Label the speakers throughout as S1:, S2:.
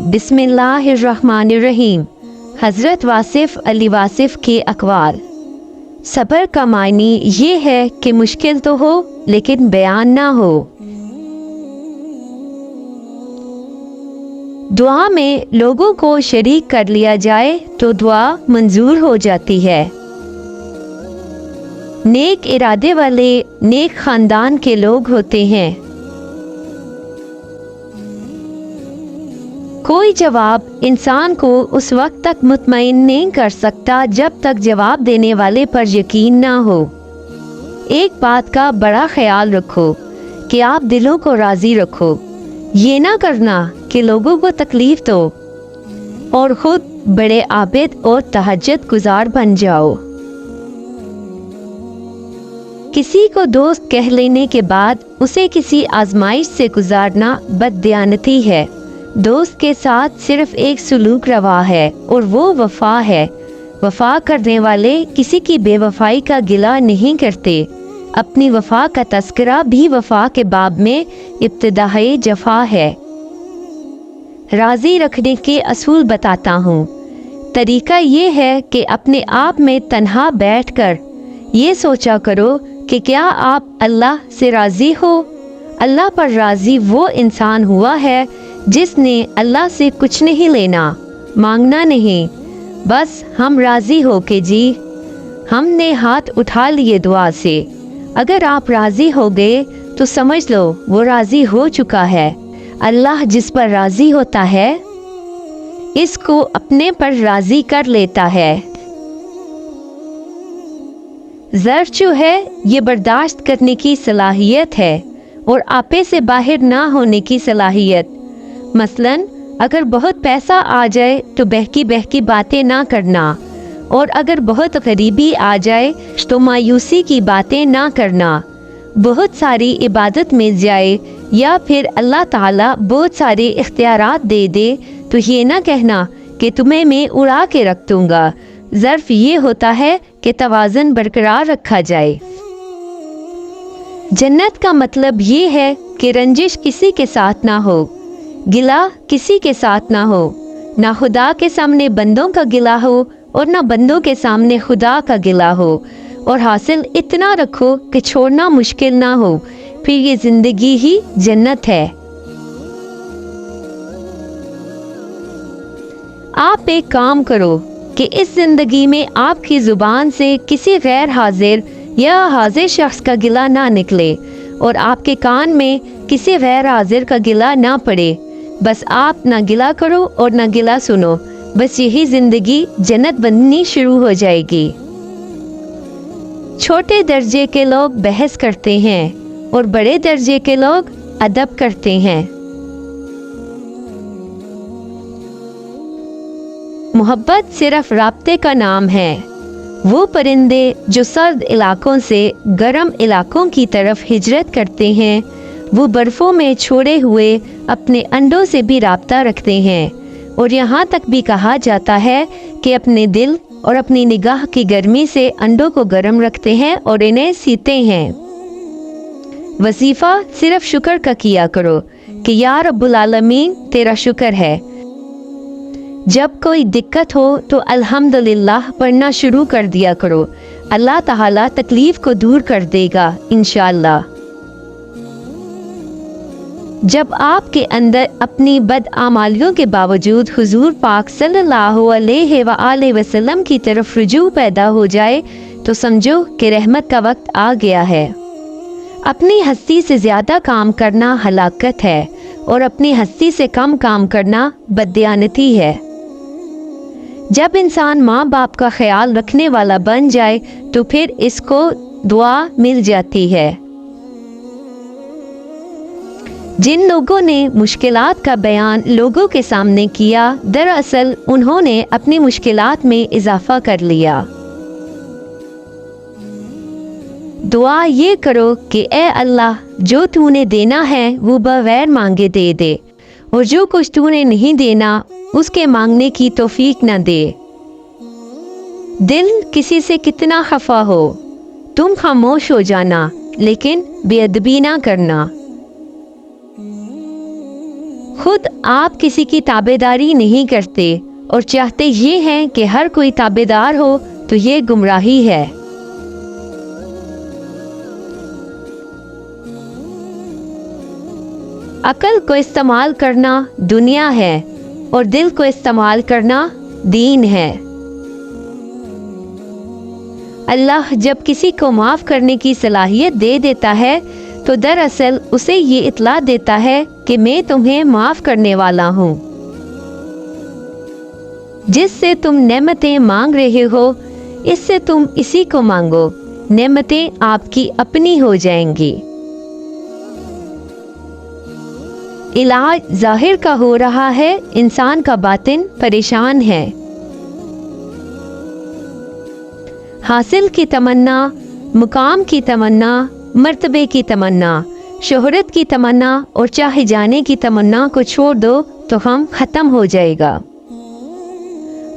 S1: बिस्मिल्लाहिर्रहमानिर्रहीम। हज़रत वासिफ़ अली वासिफ़ के अक़वाल। सब्र का मायने ये है कि मुश्किल तो हो लेकिन बयान ना हो। दुआ में लोगों को शरीक कर लिया जाए तो दुआ मंजूर हो जाती है। नेक इरादे वाले नेक खानदान के लोग होते हैं। कोई जवाब इंसान को उस वक्त तक मुतमईन नहीं कर सकता जब तक जवाब देने वाले पर यकीन ना हो। एक बात का बड़ा ख्याल रखो कि आप दिलों को राजी रखो। ये ना करना कि लोगों को तकलीफ दो और खुद बड़े आबिद और तहज्जुद गुजार बन जाओ। किसी को दोस्त कह लेने के बाद उसे किसी आजमाइश से गुजारना बददियानती है। दोस्त के साथ सिर्फ एक सलूक रवा है और वो वफा है। वफा करने वाले किसी की बेवफाई का गिला नहीं करते। अपनी वफा का तस्करा भी वफा के बाब में इब्तिदाई जफा है। राजी रखने के असूल बताता हूँ। तरीका ये है कि अपने आप में तन्हा बैठकर ये सोचा करो कि क्या आप अल्लाह से राज़ी हो। अल्लाह पर राज़ी वो इंसान हुआ है जिसने अल्लाह से कुछ नहीं लेना, मांगना नहीं, बस हम राज़ी हो के जी। हमने हाथ उठा लिए दुआ से। अगर आप राज़ी हो गए तो समझ लो वो राज़ी हो चुका है। अल्लाह जिस पर राज़ी होता है इसको अपने पर राज़ी कर लेता है। ज़र्फ जो है ये बर्दाश्त करने की सलाहियत है और आपे से बाहर ना होने की सलाहियत। मसलन अगर बहुत पैसा आ जाए तो बहकी बहकी बातें ना करना, और अगर बहुत गरीबी आ जाए तो मायूसी की बातें ना करना। बहुत सारी इबादत मिल जाए या फिर अल्लाह ताला बहुत सारे इख्तियारात दे दे तो ये ना कहना कि तुम्हें मैं उड़ा के रख दूंगा। ज़र्फ ये होता है कि तवाज़न बरकरार रखा जाए। जन्नत का मतलब ये है कि रंजिश किसी के साथ ना हो, गिला किसी के साथ ना हो, ना खुदा के सामने बंदों का गिला हो और ना बंदों के सामने खुदा का गिला हो। और हासिल इतना रखो कि छोड़ना मुश्किल ना हो, फिर ये जिंदगी ही जन्नत है। आप एक काम करो कि इस जिंदगी में आपकी जुबान से किसी गैर हाजिर या हाजिर शख्स का गिला ना निकले और आपके कान में किसी गैर हाजिर का गिला ना पड़े। बस आप ना गिला करो और ना गिला सुनो। बस यही जिंदगी जन्नत बननी शुरू हो जाएगी। छोटे दर्जे के लोग बहस करते हैं और बड़े दर्जे के लोग अदब करते हैं। मोहब्बत सिर्फ राब्ते का नाम है। वो परिंदे जो सर्द इलाकों से गर्म इलाकों की तरफ हिजरत करते हैं, वो बर्फ़ों में छोड़े हुए अपने अंडों से भी राब्ता रखते हैं। और यहाँ तक भी कहा जाता है कि अपने दिल और अपनी निगाह की गर्मी से अंडों को गर्म रखते हैं और इन्हें सीते हैं। वजीफ़ा सिर्फ शुक्र का किया करो कि या रब्बुल आलमीन तेरा शुक्र है। जब कोई दिक्कत हो तो अल्हम्दुलिल्लाह पढ़ना शुरू कर दिया करो। अल्लाह ताला तकलीफ को दूर कर देगा इंशाअल्लाह। जब आपके अंदर अपनी बदआमालियों के बावजूद हुजूर पाक सल्लल्लाहु अलैहि वसल्लम की तरफ रुजू पैदा हो जाए तो समझो कि रहमत का वक्त आ गया है। अपनी हस्ती से ज़्यादा काम करना हलाकत है और अपनी हस्ती से कम काम करना बददियानती है। जब इंसान माँ बाप का ख्याल रखने वाला बन जाए तो फिर इसको दुआ मिल जाती है। जिन लोगों ने मुश्किलात का बयान लोगों के सामने किया, दरअसल उन्होंने अपनी मुश्किलात में इजाफा कर लिया। दुआ ये करो कि ए अल्लाह, जो तूने देना है वो बगैर मांगे दे दे, और जो कुछ तूने नहीं देना उसके मांगने की तौफीक न दे। दिल किसी से कितना खफा हो, तुम खामोश हो जाना लेकिन बेअदबी ना करना। خود آپ کسی کی تابعداری نہیں کرتے اور چاہتے یہ ہیں کہ ہر کوئی تابعدار ہو تو یہ گمراہی ہے۔ عقل کو استعمال کرنا دنیا ہے اور دل کو استعمال کرنا دین ہے۔ اللہ جب کسی کو معاف کرنے کی صلاحیت دے دیتا ہے تو دراصل اسے یہ اطلاع دیتا ہے کہ میں تمہیں معاف کرنے والا ہوں۔ جس سے تم نعمتیں مانگ رہے ہو اس سے تم اسی کو مانگو، نعمتیں آپ کی اپنی ہو جائیں گی۔ علاج ظاہر کا ہو رہا ہے، انسان کا باطن پریشان ہے۔ حاصل کی تمنا، مقام کی تمنا، مرتبے کی تمنا، شہرت کی تمنا اور چاہے جانے کی تمنا کو چھوڑ دو تو ہم ختم ہو جائے گا۔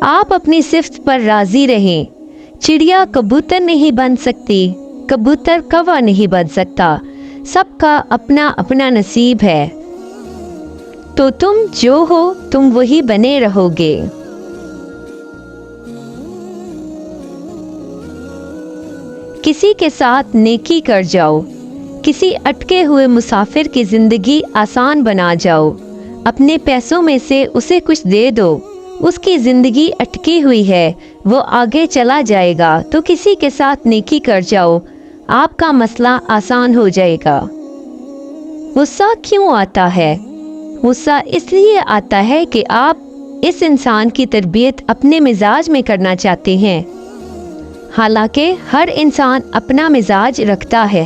S1: آپ اپنی صفت پر راضی رہیں۔ چڑیا کبوتر نہیں بن سکتی، کبوتر کوا نہیں بن سکتا، سب کا اپنا اپنا نصیب ہے۔ تو تم جو ہو تم وہی بنے رہو گے۔ کسی کے ساتھ نیکی کر جاؤ، کسی اٹکے ہوئے مسافر کی زندگی آسان بنا جاؤ، اپنے پیسوں میں سے اسے کچھ دے دو، اس کی زندگی اٹکی ہوئی ہے، وہ آگے چلا جائے گا، تو کسی کے ساتھ نیکی کر جاؤ، آپ کا مسئلہ آسان ہو جائے گا۔ غصہ کیوں آتا ہے؟ غصہ اس لیے آتا ہے کہ آپ اس انسان کی تربیت اپنے مزاج میں کرنا چاہتے ہیں، حالانکہ ہر انسان اپنا مزاج رکھتا ہے۔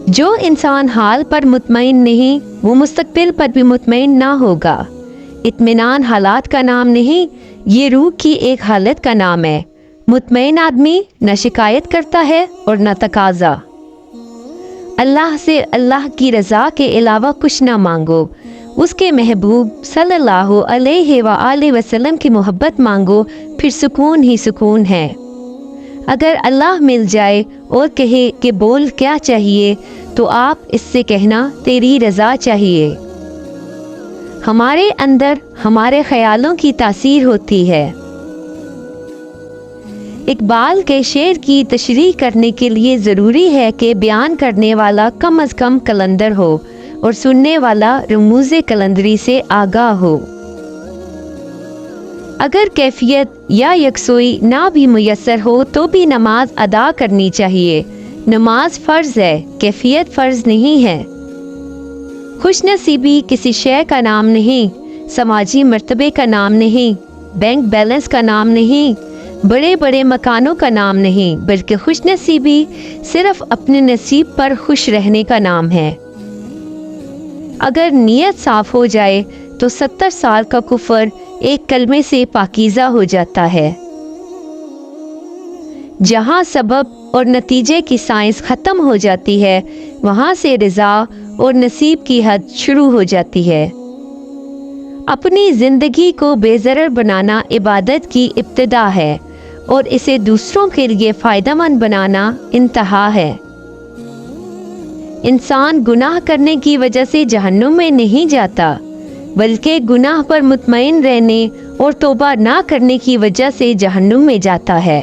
S1: جو انسان حال پر مطمئن نہیں وہ مستقبل پر بھی مطمئن نہ ہوگا۔ اطمینان حالات کا نام نہیں، یہ روح کی ایک حالت کا نام ہے۔ مطمئن آدمی نہ شکایت کرتا ہے اور نہ تقاضا۔ اللہ سے اللہ کی رضا کے علاوہ کچھ نہ مانگو، اس کے محبوب صلی اللہ علیہ وآلہ وسلم کی محبت مانگو، پھر سکون ہی سکون ہے۔ اگر اللہ مل جائے اور کہے کہ بول کیا چاہیے تو آپ اس سے کہنا تیری رضا چاہیے۔ ہمارے اندر ہمارے خیالوں کی تاثیر ہوتی ہے۔ اقبال کے شعر کی تشریح کرنے کے لیے ضروری ہے کہ بیان کرنے والا کم از کم قلندر ہو اور سننے والا رموز قلندری سے آگاہ ہو۔ اگر کیفیت یا یکسوئی نہ بھی میسر ہو تو بھی نماز ادا کرنی چاہیے۔ نماز فرض ہے، کیفیت فرض نہیں ہے۔ خوش نصیبی کسی شے کا نام نہیں، سماجی مرتبے کا نام نہیں، بینک بیلنس کا نام نہیں، بڑے بڑے مکانوں کا نام نہیں، بلکہ خوش نصیبی صرف اپنے نصیب پر خوش رہنے کا نام ہے۔ اگر نیت صاف ہو جائے تو 70 سال کا کفر ایک کلمے سے پاکیزہ ہو جاتا ہے۔ جہاں سبب اور نتیجے کی سائنس ختم ہو جاتی ہے وہاں سے رضا اور نصیب کی حد شروع ہو جاتی ہے۔ اپنی زندگی کو بے ضرر بنانا عبادت کی ابتدا ہے اور اسے دوسروں کے لیے فائدہ مند بنانا انتہا ہے۔ انسان گناہ کرنے کی وجہ سے جہنم میں نہیں جاتا، بلکہ گناہ پر مطمئن رہنے اور توبہ نہ کرنے کی وجہ سے جہنم میں جاتا ہے۔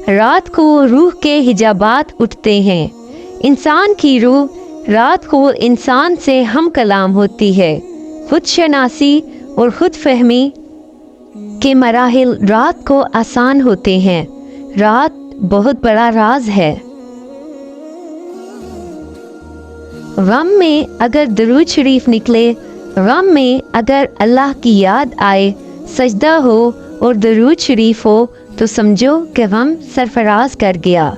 S1: رات کو روح کے حجابات اٹھتے ہیں۔ انسان کی روح رات کو انسان سے ہم کلام ہوتی ہے۔ خود شناسی اور خود فہمی کے مراحل رات کو آسان ہوتے ہیں۔ رات بہت بڑا راز ہے۔ غم میں اگر درود شریف نکلے، غم میں اگر اللہ کی یاد آئے، سجدہ ہو اور درود شریف ہو تو سمجھو کہ غم سرفراز کر گیا۔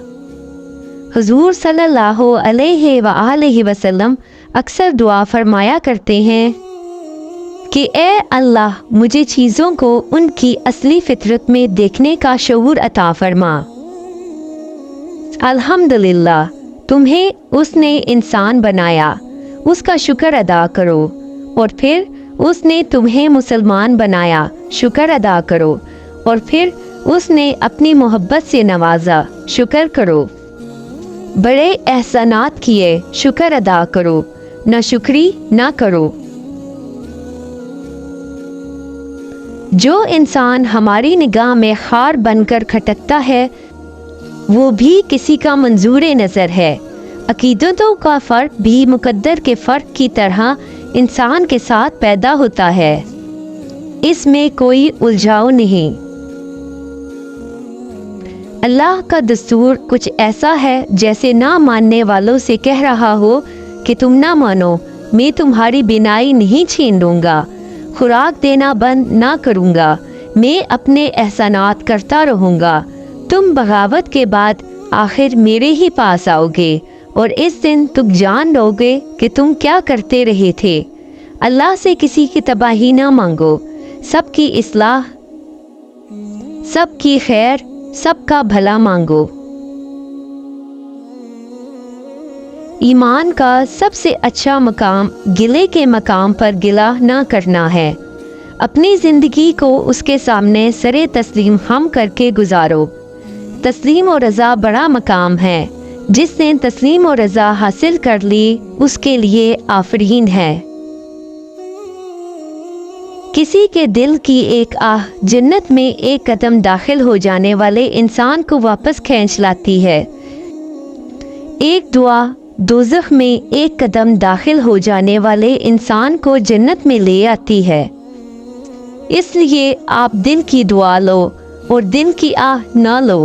S1: حضور صلی اللہ علیہ وآلہ وسلم اکثر دعا فرمایا کرتے ہیں کہ اے اللہ مجھے چیزوں کو ان کی اصلی فطرت میں دیکھنے کا شعور عطا فرما۔ الحمدللہ، تمہیں اس نے انسان بنایا، اس کا شکر ادا کرو، اور پھر اس نے تمہیں مسلمان بنایا، شکر ادا کرو، اور پھر اس نے اپنی محبت سے نوازا، شکر کرو۔ बड़े एहसानात किए, शुक्र अदा करो, नाशुक्री ना करो। जो इंसान हमारी निगाह में हार बनकर खटकता है वो भी किसी का मंजूर नज़र है। अकीदतों का फ़र्क भी मुकद्दर के फ़र्क की तरह इंसान के साथ पैदा होता है, इसमें कोई उलझाव नहीं। अल्लाह का दस्तूर कुछ ऐसा है जैसे ना मानने वालों से कह रहा हो कि तुम ना मानो, मैं तुम्हारी बिनाई नहीं छीन लूँगा, खुराक देना बंद ना करूँगा, मैं अपने एहसानात करता रहूँगा। तुम बगावत के बाद आखिर मेरे ही पास आओगे और इस दिन तुम जान लोगे कि तुम क्या करते रहे थे। अल्लाह से किसी की तबाही ना मांगो, सबकी इस्लाह, सबकी खैर, सबका भला मांगो। ईमान का सबसे अच्छा मकाम गिले के मकाम पर गिला ना करना है। अपनी ज़िंदगी को उसके सामने सरे तस्लीम हम करके गुजारो। तस्लीम और रज़ा बड़ा मकाम है, जिसने तस्लीम और रज़ा हासिल कर ली उसके लिए आफरीन है। किसी के दिल की एक आह जन्नत में एक कदम दाखिल हो जाने वाले इंसान को वापस खींच लाती है। एक दुआ दोज़ख में एक कदम दाखिल हो जाने वाले इंसान को जन्नत में ले आती है। इसलिए आप दिल की दुआ लो और दिल की आह ना लो।